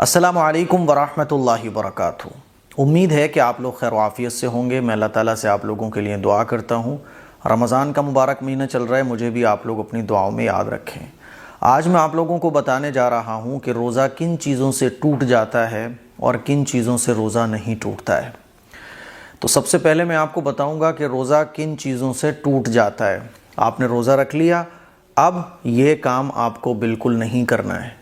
السلام علیکم ورحمۃ اللہ وبرکاتہ۔ امید ہے کہ آپ لوگ خیر و عافیت سے ہوں گے۔ میں اللہ تعالیٰ سے آپ لوگوں کے لیے دعا کرتا ہوں۔ رمضان کا مبارک مہینہ چل رہا ہے، مجھے بھی آپ لوگ اپنی دعاؤں میں یاد رکھیں۔ آج میں آپ لوگوں کو بتانے جا رہا ہوں کہ روزہ کن چیزوں سے ٹوٹ جاتا ہے اور کن چیزوں سے روزہ نہیں ٹوٹتا ہے۔ تو سب سے پہلے میں آپ کو بتاؤں گا کہ روزہ کن چیزوں سے ٹوٹ جاتا ہے۔ آپ نے روزہ رکھ لیا، اب یہ کام آپ کو بالکل نہیں کرنا ہے۔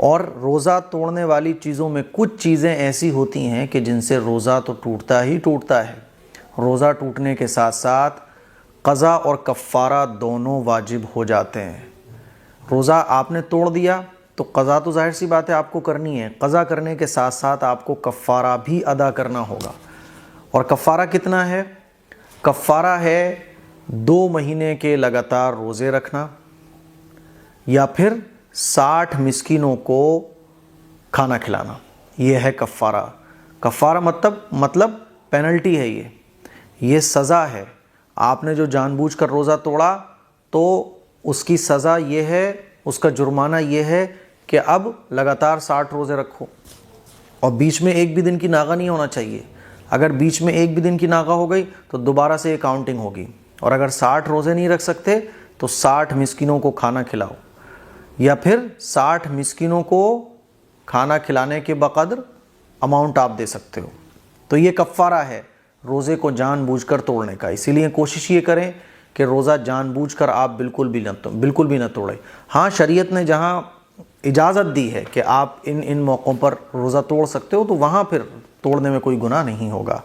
اور روزہ توڑنے والی چیزوں میں کچھ چیزیں ایسی ہوتی ہیں کہ جن سے روزہ تو ٹوٹتا ہی ٹوٹتا ہے۔ روزہ ٹوٹنے کے ساتھ ساتھ قضا اور کفارہ دونوں واجب ہو جاتے ہیں۔ روزہ آپ نے توڑ دیا تو قضا تو ظاہر سی بات ہے آپ کو کرنی ہے، قضا کرنے کے ساتھ ساتھ آپ کو کفارہ بھی ادا کرنا ہوگا۔ اور کفارہ کتنا ہے؟ کفارہ ہے 2 مہینے کے لگاتار روزے رکھنا، یا پھر 60 مسکینوں کو کھانا کھلانا، یہ ہے کفارہ۔ کفارہ مطلب پینلٹی ہے، یہ سزا ہے۔ آپ نے جو جان بوجھ کر روزہ توڑا تو اس کی سزا یہ ہے، اس کا جرمانہ یہ ہے کہ اب لگاتار 60 روزے رکھو، اور بیچ میں ایک بھی دن کی ناغہ نہیں ہونا چاہیے۔ اگر بیچ میں ایک بھی دن کی ناغہ ہو گئی تو دوبارہ سے یہ کاؤنٹنگ ہوگی۔ اور اگر 60 روزے نہیں رکھ سکتے تو 60 مسکینوں کو کھانا کھلاؤ، یا پھر 60 مسکینوں کو کھانا کھلانے کے بقدر اماؤنٹ آپ دے سکتے ہو۔ تو یہ کفارہ ہے روزے کو جان بوجھ کر توڑنے کا۔ اسی لیے کوشش یہ کریں کہ روزہ جان بوجھ کر آپ بالکل بھی نہ توڑیں۔ ہاں، شریعت نے جہاں اجازت دی ہے کہ آپ ان موقعوں پر روزہ توڑ سکتے ہو تو وہاں پھر توڑنے میں کوئی گناہ نہیں ہوگا۔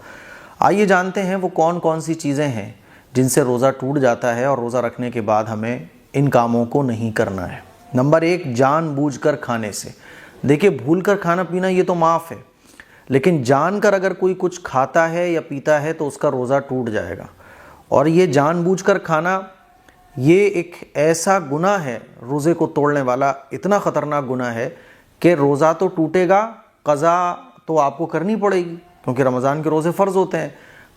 آئیے جانتے ہیں وہ کون سی چیزیں ہیں جن سے روزہ ٹوٹ جاتا ہے اور روزہ رکھنے کے بعد ہمیں ان کاموں کو نہیں کرنا ہے۔ نمبر 1، جان بوجھ کر کھانے سے۔ دیکھیں، بھول کر کھانا پینا یہ تو معاف ہے، لیکن جان کر اگر کوئی کچھ کھاتا ہے یا پیتا ہے تو اس کا روزہ ٹوٹ جائے گا۔ اور یہ جان بوجھ کر کھانا یہ ایک ایسا گناہ ہے، روزے کو توڑنے والا اتنا خطرناک گناہ ہے کہ روزہ تو ٹوٹے گا، قضا تو آپ کو کرنی پڑے گی کیونکہ رمضان کے روزے فرض ہوتے ہیں۔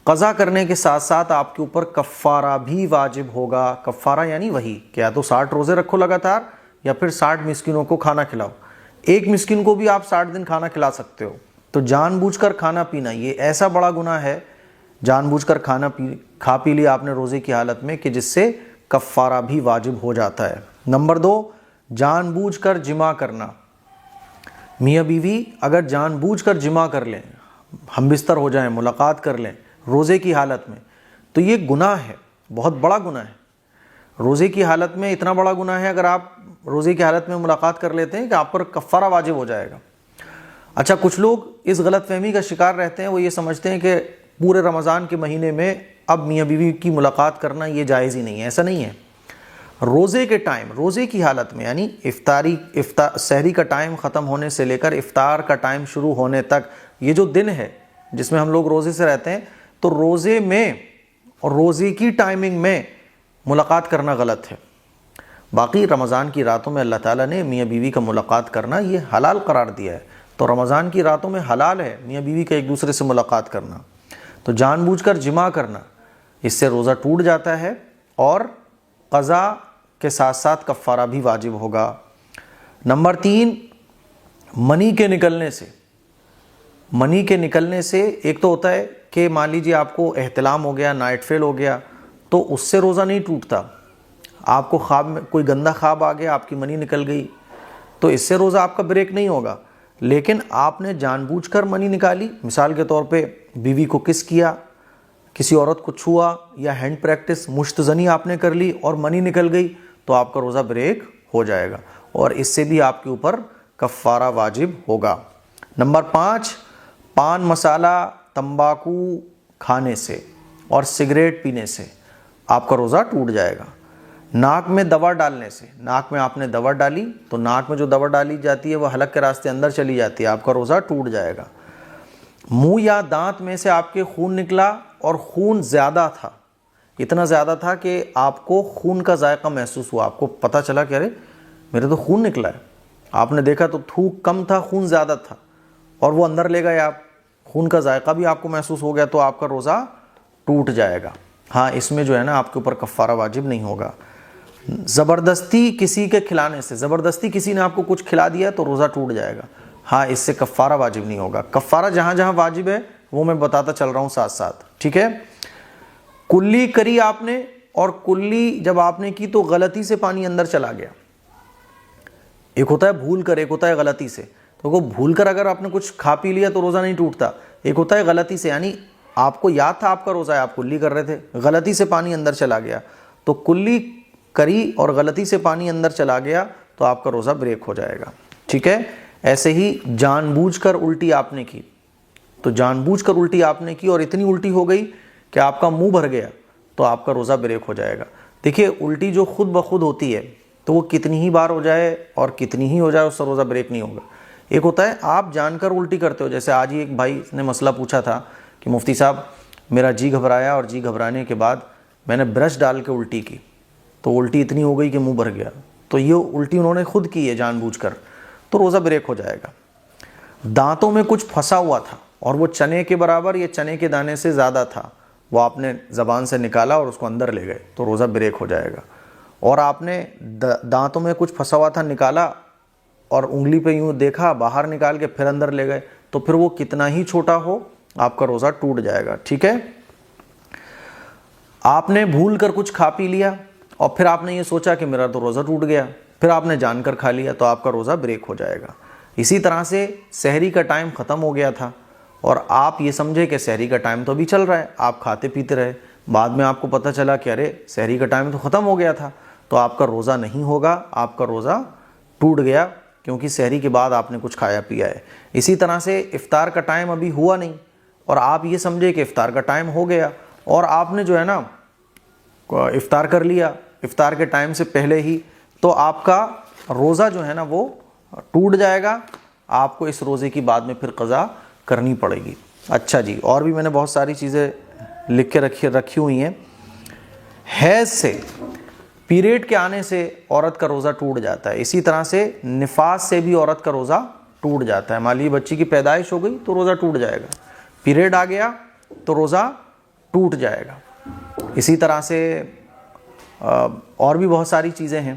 قضا کرنے کے ساتھ ساتھ آپ کے اوپر کفارہ بھی واجب ہوگا۔ کفارہ یعنی وہی کہ یا تو 60 روزے رکھو لگاتار، یا پھر 60 مسکینوں کو کھانا کھلاؤ۔ ایک مسکین کو بھی آپ 60 دن کھانا کھلا سکتے ہو۔ تو جان بوجھ کر کھانا پینا یہ ایسا بڑا گناہ ہے، جان بوجھ کر کھا پی لیا آپ نے روزے کی حالت میں، کہ جس سے کفارہ بھی واجب ہو جاتا ہے۔ نمبر 2، جان بوجھ کر جمع کرنا۔ میاں بیوی اگر جان بوجھ کر جمع کر لیں، ہم بستر ہو جائیں، ملاقات کر لیں روزے کی حالت میں، تو یہ گناہ ہے، بہت بڑا گناہ ہے۔ روزے کی حالت میں اتنا بڑا گناہ ہے، اگر آپ روزے کی حالت میں ملاقات کر لیتے ہیں کہ آپ پر کفارہ واجب ہو جائے گا۔ اچھا، کچھ لوگ اس غلط فہمی کا شکار رہتے ہیں، وہ یہ سمجھتے ہیں کہ پورے رمضان کے مہینے میں اب میاں بیوی کی ملاقات کرنا یہ جائز ہی نہیں ہے۔ ایسا نہیں ہے۔ روزے کے ٹائم، روزے کی حالت میں، یعنی سحری کا ٹائم ختم ہونے سے لے کر افطار کا ٹائم شروع ہونے تک، یہ جو دن ہے جس میں ہم لوگ روزے سے رہتے ہیں، تو روزے میں اور روزے کی ٹائمنگ میں ملاقات کرنا غلط ہے۔ باقی رمضان کی راتوں میں اللہ تعالیٰ نے میاں بیوی کا ملاقات کرنا یہ حلال قرار دیا ہے، تو رمضان کی راتوں میں حلال ہے میاں بیوی کا ایک دوسرے سے ملاقات کرنا۔ تو جان بوجھ کر جمع کرنا، اس سے روزہ ٹوٹ جاتا ہے اور قضا کے ساتھ ساتھ کفارہ بھی واجب ہوگا۔ نمبر 3، منی کے نکلنے سے۔ منی کے نکلنے سے ایک تو ہوتا ہے کہ مان لیجیے آپ کو احتلام ہو گیا، نائٹ فیل ہو گیا، تو اس سے روزہ نہیں ٹوٹتا۔ آپ کو خواب میں کوئی گندا خواب آ گیا، آپ کی منی نکل گئی، تو اس سے روزہ آپ کا بریک نہیں ہوگا۔ لیکن آپ نے جان بوجھ کر منی نکالی، مثال کے طور پہ بیوی کو کس کیا، کسی عورت کو چھوا، یا ہینڈ پریکٹس مشت زنی آپ نے کر لی اور منی نکل گئی، تو آپ کا روزہ بریک ہو جائے گا، اور اس سے بھی آپ کے اوپر کفارہ واجب ہوگا۔ نمبر 5، پان مسالہ، تمباکو کھانے سے اور سگریٹ پینے سے آپ کا روزہ ٹوٹ جائے گا۔ ناک میں دوا ڈالنے سے، ناک میں آپ نے دوا ڈالی تو ناک میں جو دوا ڈالی جاتی ہے وہ حلق کے راستے اندر چلی جاتی ہے، آپ کا روزہ ٹوٹ جائے گا۔ منہ یا دانت میں سے آپ کے خون نکلا اور خون زیادہ تھا، اتنا زیادہ تھا کہ آپ کو خون کا ذائقہ محسوس ہوا، آپ کو پتہ چلا کہ ارے میرے تو خون نکلا ہے، آپ نے دیکھا تو تھوک کم تھا، خون زیادہ تھا، اور وہ اندر لے گئے آپ، خون کا ذائقہ بھی آپ کو محسوس ہو گیا، تو آپ کا روزہ ٹوٹ جائے گا۔ ہاں، اس میں جو ہے نا آپ کے اوپر کفارہ واجب نہیں ہوگا۔ زبردستی کسی کے کھلانے سے، زبردستی کسی نے آپ کو کچھ کھلا دیا تو روزہ ٹوٹ جائے گا۔ ہاں اس سے کفارہ واجب نہیں ہوگا. کفارہ جہاں جہاں واجب ہے وہ میں بتاتا چل رہا ہوں ساتھ ساتھ, ٹھیک ہے. کلی کری آپ نے, اور کلی جب آپ نے کی تو غلطی سے پانی اندر چلا گیا. ایک ہوتا ہے بھول کر, ایک ہوتا ہے غلطی سے. تو وہ بھول کر اگر آپ نے کچھ کھا پی لیا تو روزہ نہیں ٹوٹتا. ایک ہوتا ہے غلطی سے, یعنی آپ کو یاد تھا آپ کا روزہ ہے, آپ کلی کر رہے تھے, غلطی سے پانی اندر چلا گیا. تو کلی کری اور غلطی سے پانی اندر چلا گیا تو آپ کا روزہ بریک ہو جائے گا, ٹھیک ہے. ایسے ہی جان بوجھ کر الٹی آپ نے کی, تو جان بوجھ کر الٹی آپ نے کی اور اتنی الٹی ہو گئی کہ آپ کا منہ بھر گیا تو آپ کا روزہ بریک ہو جائے گا. دیکھیے الٹی جو خود بخود ہوتی ہے تو وہ کتنی ہی بار ہو جائے اور کتنی ہی ہو جائے اس سے روزہ بریک نہیں ہوگا. ایک ہوتا ہے آپ جان کر الٹی کرتے ہو, جیسے آج ہی ایک بھائی نے مسئلہ پوچھا تھا کہ مفتی صاحب میرا جی گھبرایا اور جی گھبرانے کے بعد میں نے برش ڈال کے الٹی کی تو الٹی اتنی ہو گئی کہ منہ بھر گیا. تو یہ الٹی انہوں نے خود کی ہے جان بوجھ کر, تو روزہ بریک ہو جائے گا. دانتوں میں کچھ پھنسا ہوا تھا اور وہ چنے کے برابر یا چنے کے دانے سے زیادہ تھا, وہ آپ نے زبان سے نکالا اور اس کو اندر لے گئے تو روزہ بریک ہو جائے گا. اور آپ نے دانتوں میں کچھ پھنسا ہوا تھا, نکالا اور انگلی پہ یوں دیکھا, باہر نکال کے پھر اندر لے گئے, تو پھر وہ کتنا ہی چھوٹا ہو آپ کا روزہ ٹوٹ جائے گا, ٹھیک ہے. آپ نے بھول کر کچھ کھا پی لیا اور پھر آپ نے یہ سوچا کہ میرا تو روزہ ٹوٹ گیا, پھر آپ نے جان کر کھا لیا تو آپ کا روزہ بریک ہو جائے گا. اسی طرح سے سحری کا ٹائم ختم ہو گیا تھا اور آپ یہ سمجھے کہ سحری کا ٹائم تو ابھی چل رہا ہے, آپ کھاتے پیتے رہے, بعد میں آپ کو پتہ چلا کہ ارے سحری کا ٹائم تو ختم ہو گیا تھا, تو آپ کا روزہ نہیں ہوگا, آپ کا روزہ ٹوٹ گیا کیونکہ سحری کے بعد آپ نے کچھ کھایا پیا ہے. اسی طرح سے افطار کا ٹائم ابھی ہوا نہیں اور آپ یہ سمجھے کہ افطار کا ٹائم ہو گیا اور آپ نے جو ہے نا افطار کر لیا افطار کے ٹائم سے پہلے ہی, تو آپ کا روزہ جو ہے نا وہ ٹوٹ جائے گا. آپ کو اس روزے کی بعد میں پھر قضا کرنی پڑے گی. اچھا جی, اور بھی میں نے بہت ساری چیزیں لکھ کے رکھی ہوئی ہیں. حیض سے, پیریڈ کے آنے سے عورت کا روزہ ٹوٹ جاتا ہے. اسی طرح سے نفاس سے بھی عورت کا روزہ ٹوٹ جاتا ہے. مان لیجیے بچی کی پیدائش ہو گئی تو روزہ ٹوٹ جائے گا, پیریڈ آ گیا تو روزہ ٹوٹ جائے گا. اسی طرح سے اور بھی بہت ساری چیزیں ہیں,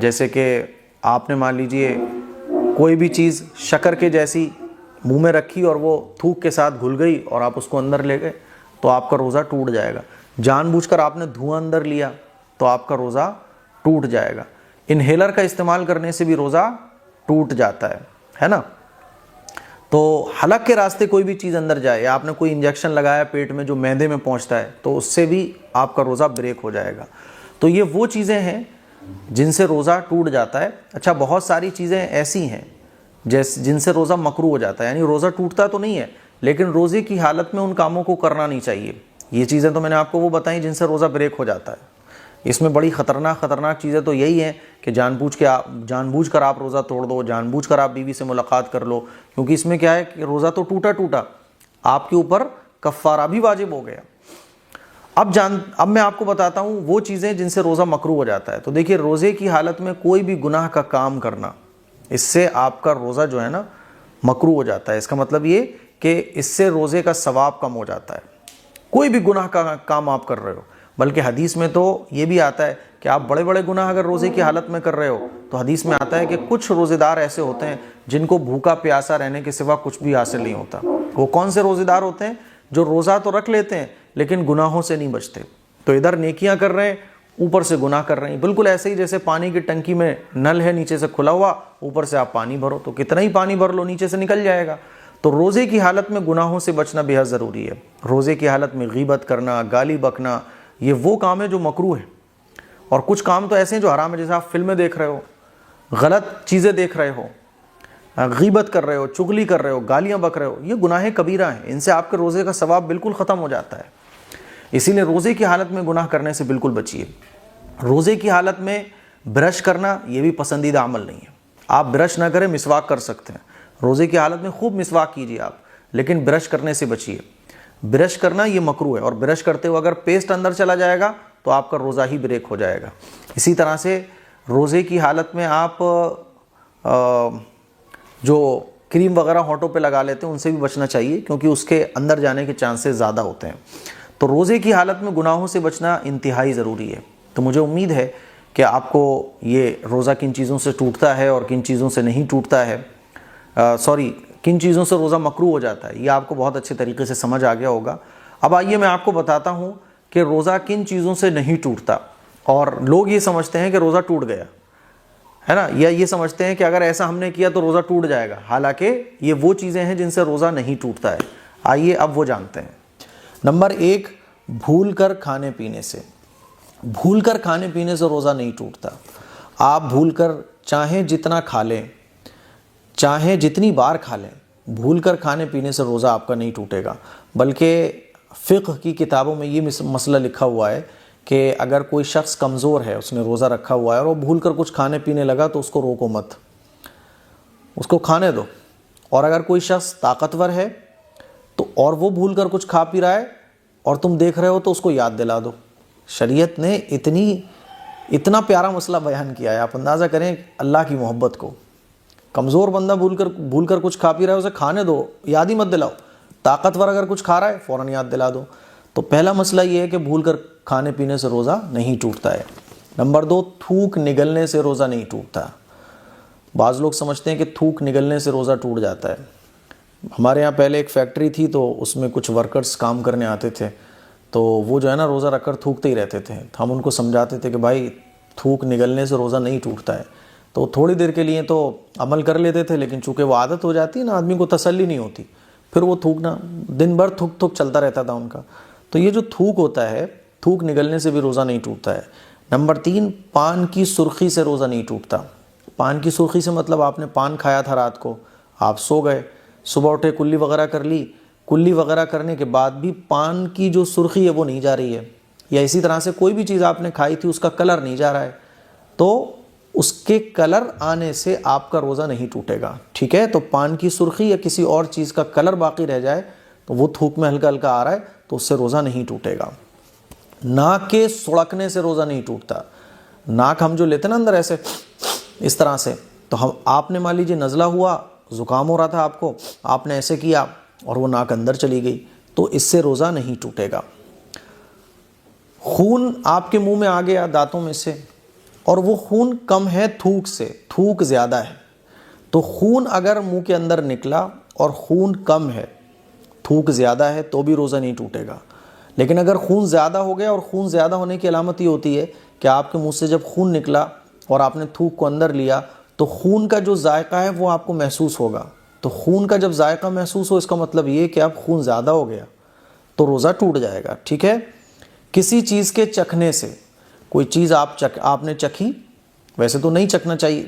جیسے کہ آپ نے مان لیجیے کوئی بھی چیز شکر کے جیسی منہ میں رکھی اور وہ تھوک کے ساتھ گھل گئی اور آپ اس کو اندر لے گئے تو آپ کا روزہ ٹوٹ جائے گا. جان بوجھ کر آپ نے دھواں اندر لیا تو آپ کا روزہ ٹوٹ جائے گا. انہیلر کا استعمال کرنے سے بھی روزہ ٹوٹ جاتا ہے نا. تو حلق کے راستے کوئی بھی چیز اندر جائے یا آپ نے کوئی انجیکشن لگایا پیٹ میں جو معدے میں پہنچتا ہے تو اس سے بھی آپ کا روزہ بریک ہو جائے گا. تو یہ وہ چیزیں ہیں جن سے روزہ ٹوٹ جاتا ہے. اچھا, بہت ساری چیزیں ایسی ہیں جن سے روزہ مکروہ ہو جاتا ہے, یعنی روزہ ٹوٹتا تو نہیں ہے لیکن روزے کی حالت میں ان کاموں کو کرنا نہیں چاہیے. یہ چیزیں تو میں نے آپ کو وہ بتائیں جن سے روزہ بریک ہو جاتا ہے. اس میں بڑی خطرناک چیزیں تو یہی ہیں کہ جان بوجھ کر آپ روزہ توڑ دو, جان بوجھ کر آپ بیوی سے ملاقات کر لو, کیونکہ اس میں کیا ہے کہ روزہ تو ٹوٹا آپ کے اوپر کفارہ بھی واجب ہو گیا. اب میں آپ کو بتاتا ہوں وہ چیزیں جن سے روزہ مکروہ ہو جاتا ہے. تو دیکھیے روزے کی حالت میں کوئی بھی گناہ کا کام کرنا, اس سے آپ کا روزہ جو ہے نا مکروہ ہو جاتا ہے. اس کا مطلب یہ کہ اس سے روزے کا ثواب کم ہو جاتا ہے. کوئی بھی گناہ کا کام آپ کر رہے ہو, بلکہ حدیث میں تو یہ بھی آتا ہے کہ آپ بڑے بڑے گناہ اگر روزے کی حالت میں کر رہے ہو تو حدیث میں آتا ہے کہ کچھ روزے دار ایسے ہوتے ہیں جن کو بھوکا پیاسا رہنے کے سوا کچھ بھی حاصل نہیں ہوتا. وہ کون سے روزے دار ہوتے ہیں؟ جو روزہ تو رکھ لیتے ہیں لیکن گناہوں سے نہیں بچتے. تو ادھر نیکیاں کر رہے ہیں, اوپر سے گناہ کر رہے ہیں. بالکل ایسے ہی جیسے پانی کی ٹنکی میں نل ہے نیچے سے کھلا ہوا, اوپر سے آپ پانی بھرو تو کتنا ہی پانی بھر لو نیچے سے نکل جائے گا. تو روزے کی حالت میں گناہوں سے بچنا بے حد ضروری ہے. روزے کی حالت میں غیبت کرنا, گالی بکنا, یہ وہ کام ہے جو مکروہ ہے. اور کچھ کام تو ایسے ہیں جو حرام ہے, جیسے آپ فلمیں دیکھ رہے ہو, غلط چیزیں دیکھ رہے ہو, غیبت کر رہے ہو, چغلی کر رہے ہو, گالیاں بک رہے ہو, یہ گناہ کبیرہ ہیں. ان سے آپ کے روزے کا ثواب بالکل ختم ہو جاتا ہے. اسی لیے روزے کی حالت میں گناہ کرنے سے بالکل بچیے. روزے کی حالت میں برش کرنا یہ بھی پسندیدہ عمل نہیں ہے. آپ برش نہ کریں, مسواک کر سکتے ہیں. روزے کی حالت میں خوب مسواک کیجیے آپ, لیکن برش کرنے سے بچیے. برش کرنا یہ مکروہ ہے, اور برش کرتے ہوئے اگر پیسٹ اندر چلا جائے گا تو آپ کا روزہ ہی بریک ہو جائے گا. اسی طرح سے روزے کی حالت میں آپ جو کریم وغیرہ ہونٹوں پہ لگا لیتے ہیں ان سے بھی بچنا چاہیے, کیونکہ اس کے اندر جانے کے چانسز زیادہ ہوتے ہیں. تو روزے کی حالت میں گناہوں سے بچنا انتہائی ضروری ہے. تو مجھے امید ہے کہ آپ کو یہ روزہ کن چیزوں سے ٹوٹتا ہے اور کن چیزوں سے نہیں ٹوٹتا ہے کن چیزوں سے روزہ مکروہ ہو جاتا ہے، یہ آپ کو بہت اچھے طریقے سے سمجھ آ گیا ہوگا۔ اب آئیے میں آپ کو بتاتا ہوں کہ روزہ کن چیزوں سے نہیں ٹوٹتا، اور لوگ یہ سمجھتے ہیں کہ روزہ ٹوٹ گیا ہے نا، یا یہ سمجھتے ہیں کہ اگر ایسا ہم نے کیا تو روزہ ٹوٹ جائے گا، حالانکہ یہ وہ چیزیں ہیں جن سے روزہ نہیں ٹوٹتا ہے۔ آئیے اب وہ جانتے ہیں۔ نمبر 1، بھول کر کھانے پینے سے۔ بھول کر کھانے پینے سے روزہ نہیں ٹوٹتا۔ آپ بھول کر چاہیں جتنا کھا لیں، چاہیں جتنی بار کھا لیں، بھول کر کھانے پینے سے روزہ آپ کا نہیں ٹوٹے گا، بلکہ فقہ کی کتابوں میں یہ مسئلہ لکھا ہوا ہے کہ اگر کوئی شخص کمزور ہے، اس نے روزہ رکھا ہوا ہے اور وہ بھول کر کچھ کھانے پینے لگا تو اس کو روکو مت، اس کو کھانے دو۔ اور اگر کوئی شخص طاقتور ہے تو اور وہ بھول کر کچھ کھا پی رہا ہے اور تم دیکھ رہے ہو تو اس کو یاد دلا دو۔ شریعت نے اتنا پیارا مسئلہ بیان کیا ہے، آپ اندازہ کریں اللہ کی محبت کو۔ کمزور بندہ بھول کر کچھ کھا پی رہا ہے، اسے کھانے دو، یاد ہی مت دلاؤ۔ طاقتور اگر کچھ کھا رہا ہے فوراً یاد دلا دو۔ تو پہلا مسئلہ یہ ہے کہ بھول کر کھانے پینے سے روزہ نہیں ٹوٹتا ہے۔ نمبر 2، تھوک نگلنے سے روزہ نہیں ٹوٹتا۔ بعض لوگ سمجھتے ہیں کہ تھوک نگلنے سے روزہ ٹوٹ جاتا ہے۔ ہمارے یہاں پہلے ایک فیکٹری تھی تو اس میں کچھ ورکرز کام کرنے آتے تھے، تو وہ جو ہے نا روزہ رکھ کر تھوکتے ہی رہتے تھے۔ ہم ان کو سمجھاتے تھے کہ بھائی تھوک نگلنے سے روزہ نہیں ٹوٹتا ہے، تو تھوڑی دیر کے لیے تو عمل کر لیتے تھے، لیکن چونکہ وہ عادت ہو جاتی ہے نا، آدمی کو تسلی نہیں ہوتی، پھر وہ تھوکنا دن بھر تھوک چلتا رہتا تھا ان کا۔ تو یہ جو تھوک ہوتا ہے، تھوک نگلنے سے بھی روزہ نہیں ٹوٹتا ہے۔ نمبر 3، پان کی سرخی سے روزہ نہیں ٹوٹتا۔ پان کی سرخی سے مطلب آپ نے پان کھایا تھا رات کو، آپ سو گئے، صبح اٹھے کلی وغیرہ کر لی، کلی وغیرہ کرنے کے بعد بھی پان کی جو سرخی ہے وہ نہیں جا رہی ہے، یا اسی طرح سے کوئی بھی چیز آپ نے کھائی تھی اس کا کلر نہیں جا رہا ہے، تو اس کے کلر آنے سے آپ کا روزہ نہیں ٹوٹے گا، ٹھیک ہے؟ تو پان کی سرخی یا کسی اور چیز کا کلر باقی رہ جائے تو وہ تھوک میں ہلکا ہلکا آ رہا ہے تو اس سے روزہ نہیں ٹوٹے گا۔ ناک کے سڑکنے سے روزہ نہیں ٹوٹتا۔ ناک ہم جو لیتے ہیں نا اندر ایسے اس طرح سے، تو آپ نے مان لیجیے نزلہ ہوا، زکام ہو رہا تھا آپ کو، آپ نے ایسے کیا اور وہ ناک اندر چلی گئی تو اس سے روزہ نہیں ٹوٹے گا۔ خون آپ کے منہ میں آ گیا دانتوں میں سے، اور وہ خون کم ہے تھوک سے، تھوک زیادہ ہے، تو خون اگر منہ کے اندر نکلا اور خون کم ہے، تھوک زیادہ ہے، تو بھی روزہ نہیں ٹوٹے گا۔ لیکن اگر خون زیادہ ہو گیا، اور خون زیادہ ہونے کی علامت یہ ہوتی ہے کہ آپ کے منہ سے جب خون نکلا اور آپ نے تھوک کو اندر لیا تو خون کا جو ذائقہ ہے وہ آپ کو محسوس ہوگا۔ تو خون کا جب ذائقہ محسوس ہو، اس کا مطلب یہ کہ اب خون زیادہ ہو گیا تو روزہ ٹوٹ جائے گا، ٹھیک ہے؟ کسی چیز کے چکھنے سے، کوئی چیز آپ نے چکھی، ویسے تو نہیں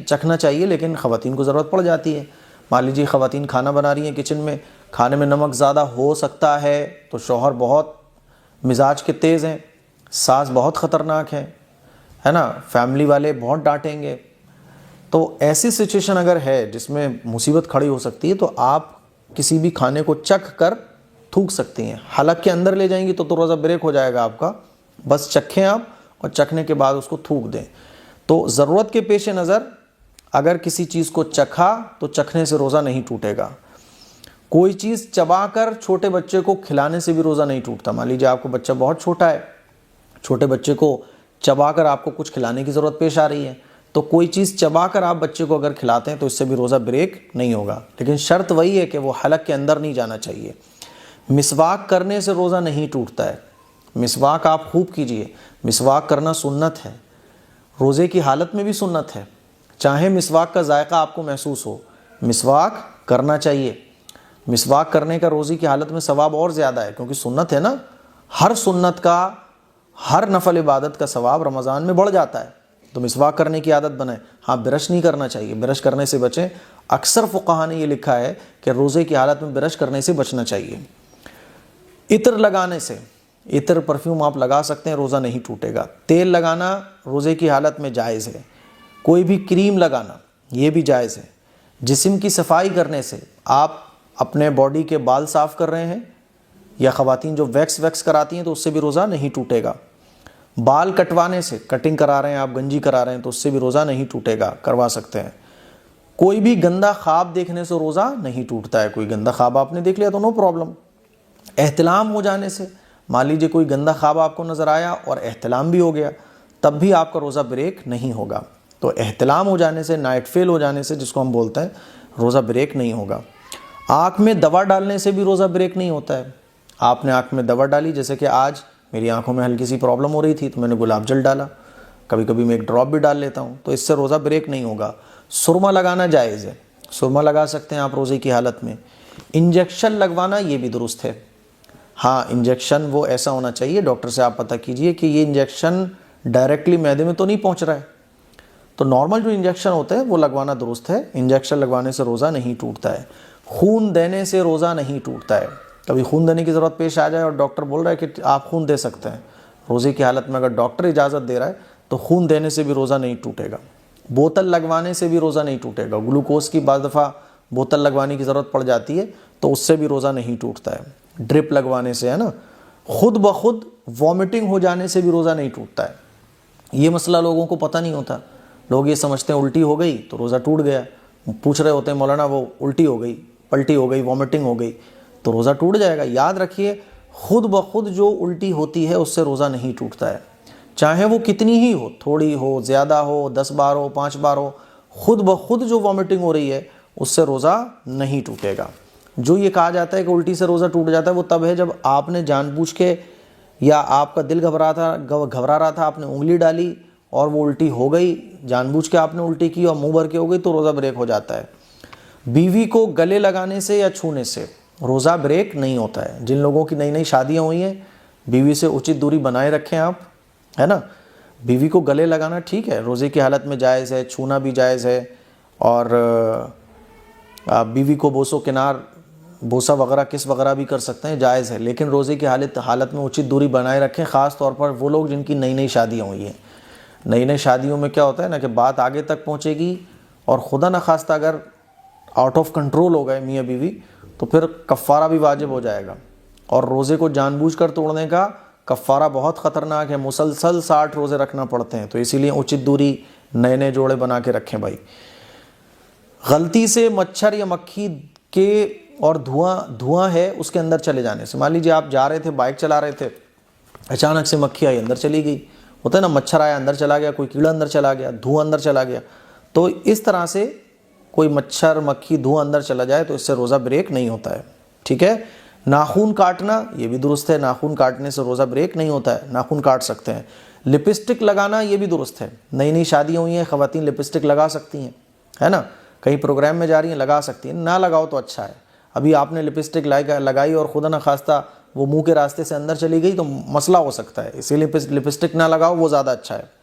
چکھنا چاہیے لیکن خواتین کو ضرورت پڑ جاتی ہے۔ مان لیجیے خواتین کھانا بنا رہی ہیں کچن میں، کھانے میں نمک زیادہ ہو سکتا ہے، تو شوہر بہت مزاج کے تیز ہیں، ساس بہت خطرناک ہے نا، فیملی والے بہت ڈانٹیں گے، تو ایسی سچویشن اگر ہے جس میں مصیبت کھڑی ہو سکتی ہے تو آپ کسی بھی کھانے کو چکھ کر تھوک سکتی ہیں۔ حلق کے اندر لے جائیں گی تو روزہ بریک ہو جائے گا آپ کا، بس چکھیں آپ اور چکھنے کے بعد اس کو تھوک دیں۔ تو ضرورت کے پیش نظر اگر کسی چیز کو چکھا تو چکھنے سے روزہ نہیں ٹوٹے گا۔ کوئی چیز چبا کر چھوٹے بچے کو کھلانے سے بھی روزہ نہیں ٹوٹتا۔ مان لیجیے آپ کو بچہ بہت چھوٹا ہے، چھوٹے بچے کو چبا کر آپ کو کچھ کھلانے کی ضرورت پیش آ رہی ہے، تو کوئی چیز چبا کر آپ بچے کو اگر کھلاتے ہیں تو اس سے بھی روزہ بریک نہیں ہوگا، لیکن شرط وہی ہے کہ وہ حلق کے اندر نہیں جانا چاہیے۔ مسواک کرنے سے روزہ نہیں ٹوٹتا ہے۔ مسواک آپ خوب کیجئے، مسواک کرنا سنت ہے، روزے کی حالت میں بھی سنت ہے، چاہے مسواک کا ذائقہ آپ کو محسوس ہو، مسواک کرنا چاہیے۔ مسواک کرنے کا روزے کی حالت میں ثواب اور زیادہ ہے، کیونکہ سنت ہے نا، ہر سنت کا، ہر نفل عبادت کا ثواب رمضان میں بڑھ جاتا ہے، تو مسواک کرنے کی عادت بنائیں۔ ہاں برش نہیں کرنا چاہیے، برش کرنے سے بچیں۔ اکثر فقہا نے یہ لکھا ہے کہ روزے کی حالت میں برش کرنے سے بچنا چاہیے۔ عطر لگانے سے، عطر پرفیوم آپ لگا سکتے ہیں، روزہ نہیں ٹوٹے گا۔ تیل لگانا روزے کی حالت میں جائز ہے۔ کوئی بھی کریم لگانا یہ بھی جائز ہے۔ جسم کی صفائی کرنے سے، آپ اپنے باڈی کے بال صاف کر رہے ہیں، یا خواتین جو ویکس کراتی ہیں تو اس سے بھی روزہ نہیں ٹوٹے گا۔ بال کٹوانے سے، کٹنگ کرا رہے ہیں آپ، گنجی کرا رہے ہیں تو اس سے بھی روزہ نہیں ٹوٹے گا، کروا سکتے ہیں۔ کوئی بھی گندا خواب دیکھنے سے روزہ نہیں ٹوٹتا ہے۔ کوئی گندا خواب آپ نے دیکھ لیا تو نو پرابلم۔ احتلام ہو جانے سے، مان لیجیے کوئی گندا خواب آپ کو نظر آیا اور احتلام بھی ہو گیا، تب بھی آپ کا روزہ بریک نہیں ہوگا۔ تو احتلام ہو جانے سے، نائٹ فیل ہو جانے سے جس کو ہم بولتے ہیں، روزہ بریک نہیں ہوگا۔ آنکھ میں دوا ڈالنے سے بھی روزہ بریک نہیں ہوتا ہے۔ آپ نے آنکھ میں دوا ڈالی، جیسے کہ آج میری آنکھوں میں ہلکی سی پرابلم ہو رہی تھی تو میں نے گلاب جل ڈالا، کبھی کبھی میں ایک ڈراپ بھی ڈال لیتا ہوں، تو اس سے روزہ بریک نہیں ہوگا۔ سرما لگانا جائز ہے، سرما لگا سکتے ہیں آپ روزے کی حالت میں۔ انجیکشن لگوانا یہ بھی درست ہے۔ ہاں، انجیکشن وہ ایسا ہونا چاہیے، ڈاکٹر سے آپ پتہ کیجئے کہ یہ انجیکشن ڈائریکٹلی معدے میں تو نہیں پہنچ رہا ہے۔ تو نارمل جو انجیکشن ہوتا ہے وہ لگوانا درست ہے۔ انجیکشن لگوانے سے روزہ نہیں ٹوٹتا ہے۔ خون دینے سے روزہ نہیں ٹوٹتا ہے۔ کبھی خون دینے کی ضرورت پیش آ جائے اور ڈاکٹر بول رہا ہے کہ آپ خون دے سکتے ہیں، روزے کی حالت میں اگر ڈاکٹر اجازت دے رہا ہے تو خون دینے سے بھی روزہ نہیں ٹوٹے گا۔ بوتل لگوانے سے بھی روزہ نہیں ٹوٹے گا۔ گلوکوز کی بعض دفعہ بوتل لگوانے کی ضرورت پڑ جاتی ہے تو اس سے بھی روزہ نہیں ٹوٹتا ہے۔ ڈرپ لگوانے سے، ہے نا، خود بخود وامٹنگ ہو جانے سے بھی روزہ نہیں ٹوٹتا ہے۔ یہ مسئلہ لوگوں کو پتہ نہیں ہوتا، لوگ یہ سمجھتے ہیں الٹی ہو گئی تو روزہ ٹوٹ گیا، پوچھ رہے ہوتے ہیں مولانا وہ الٹی ہو گئی، پلٹی ہو گئی، وامٹنگ ہو گئی تو روزہ ٹوٹ جائے گا۔ یاد رکھیے، خود بخود جو الٹی ہوتی ہے اس سے روزہ نہیں ٹوٹتا ہے، چاہے وہ کتنی ہی ہو، تھوڑی ہو، زیادہ ہو، 10 بار ہو، 5 بار ہو، خود بخود جو وامٹنگ ہو رہی ہے اس سے روزہ نہیں ٹوٹے گا۔ جو یہ کہا جاتا ہے کہ الٹی سے روزہ ٹوٹ جاتا ہے، وہ تب ہے جب آپ نے جان بوجھ کے یا آپ کا دل گھبرا رہا تھا، آپ نے انگلی ڈالی اور وہ الٹی ہو گئی، جان بوجھ کے آپ نے الٹی کی اور منہ بھر کے ہو گئی تو روزہ بریک ہو جاتا ہے۔ بیوی کو گلے لگانے سے یا چھونے سے روزہ بریک نہیں ہوتا ہے۔ جن لوگوں کی نئی نئی شادیاں ہوئی ہیں، بیوی سے اچت دوری بنائے رکھیں آپ، ہے نا۔ بیوی کو گلے لگانا ٹھیک ہے، روزے کی حالت میں جائز ہے، چھونا بھی جائز ہے، اور بیوی کو بوسو کنار، بوسہ وغیرہ کس وغیرہ بھی کر سکتے ہیں، جائز ہے، لیکن روزے کی حالت میں اچت دوری بنائے رکھیں۔ خاص طور پر وہ لوگ جن کی نئی نئی شادیاں ہوئی ہیں۔ نئی نئی شادیوں میں کیا ہوتا ہے نا کہ بات آگے تک پہنچے گی اور خدا نخواستہ اگر آؤٹ آف کنٹرول ہو گئے میاں بیوی تو پھر کفارہ بھی واجب ہو جائے گا، اور روزے کو جان بوجھ کر توڑنے کا کفارہ بہت خطرناک ہے، مسلسل 60 روزے رکھنا پڑتے ہیں۔ تو اسی لیے اچت دوری نئے نئے جوڑے بنا کے رکھیں بھائی۔ غلطی سے مچھر یا مکھی کے اور دھواں ہے اس کے اندر چلے جانے سے، مان لیجیے آپ جا رہے تھے، بائک چلا رہے تھے، اچانک سے مکھی آئی اندر چلی گئی، ہوتا ہے نا، مچھر آیا اندر چلا گیا، کوئی کیڑا اندر چلا گیا، دھواں اندر چلا گیا، تو اس طرح سے کوئی مچھر مکھی دھواں اندر چلا جائے تو اس سے روزہ بریک نہیں ہوتا ہے، ٹھیک ہے۔ ناخن کاٹنا یہ بھی درست ہے، ناخن کاٹنے سے روزہ بریک نہیں ہوتا ہے، ناخن کاٹ سکتے ہیں۔ لپسٹک لگانا یہ بھی درست ہے، نئی نئی شادیاں ہوئی ہیں، خواتین لپسٹک لگا سکتی ہیں، ہے نا، کہیں پروگرام میں جا رہی ہیں لگا سکتی ہیں، نہ لگاؤ تو اچھا ہے۔ ابھی آپ نے لپسٹک لگائی اور خدا نخواستہ وہ منہ کے راستے سے اندر چلی گئی تو مسئلہ ہو سکتا ہے، اسی لیے لپسٹک نہ لگاؤ، وہ زیادہ اچھا ہے۔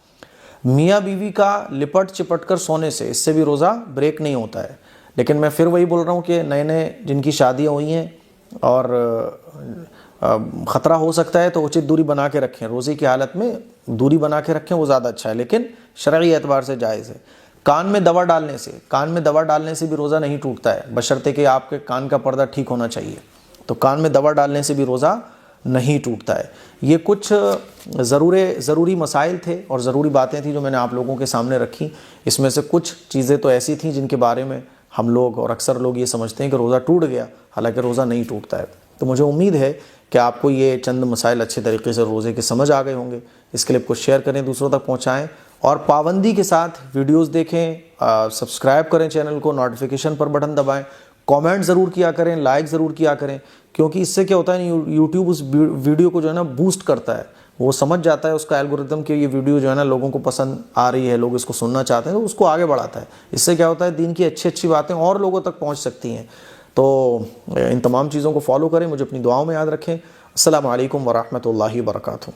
میاں بیوی کا لپٹ چپٹ کر سونے سے، اس سے بھی روزہ بریک نہیں ہوتا ہے، لیکن میں پھر وہی بول رہا ہوں کہ نئے نئے جن کی شادیاں ہوئی ہیں اور خطرہ ہو سکتا ہے تو اچت دوری بنا کے رکھیں، روزے کی حالت میں دوری بنا کے رکھیں، وہ زیادہ اچھا ہے، لیکن شرعی اعتبار سے جائز ہے۔ کان میں دوا ڈالنے سے بھی روزہ نہیں ٹوٹتا ہے، بشرطے کہ آپ کے کان کا پردہ ٹھیک ہونا چاہیے، تو کان میں دوا ڈالنے سے بھی روزہ نہیں ٹوٹتا ہے۔ یہ کچھ ضروری مسائل تھے اور ضروری باتیں تھیں جو میں نے آپ لوگوں کے سامنے رکھی۔ اس میں سے کچھ چیزیں تو ایسی تھیں جن کے بارے میں ہم لوگ اور اکثر لوگ یہ سمجھتے ہیں کہ روزہ ٹوٹ گیا، حالانکہ روزہ نہیں ٹوٹتا ہے۔ تو مجھے امید ہے کہ آپ کو یہ چند مسائل اچھے طریقے سے روزے کے سمجھ آ گئے ہوں گے۔ اس کلپ کو شیئر کریں، دوسروں تک پہنچائیں، اور پابندی کے ساتھ ویڈیوز دیکھیں، سبسکرائب کریں چینل کو، نوٹیفیکیشن پر بٹن دبائیں، کامنٹ ضرور کیا کریں، لائک ضرور کیا کریں، کیونکہ اس سے کیا ہوتا ہے یوٹیوب اس ویڈیو کو جو ہے نا بوسٹ کرتا ہے، وہ سمجھ جاتا ہے اس کا الگورتھم کہ یہ ویڈیو جو ہے نا لوگوں کو پسند آ رہی ہے، لوگ اس کو سننا چاہتے ہیں، تو اس کو آگے بڑھاتا ہے۔ اس سے کیا ہوتا ہے دین کی اچھی باتیں اور لوگوں تک پہنچ سکتی ہیں۔ تو ان تمام چیزوں کو فالو کریں، مجھے اپنی دعاؤں میں یاد رکھیں۔ السلام علیکم ورحمۃ اللہ وبرکاتہ۔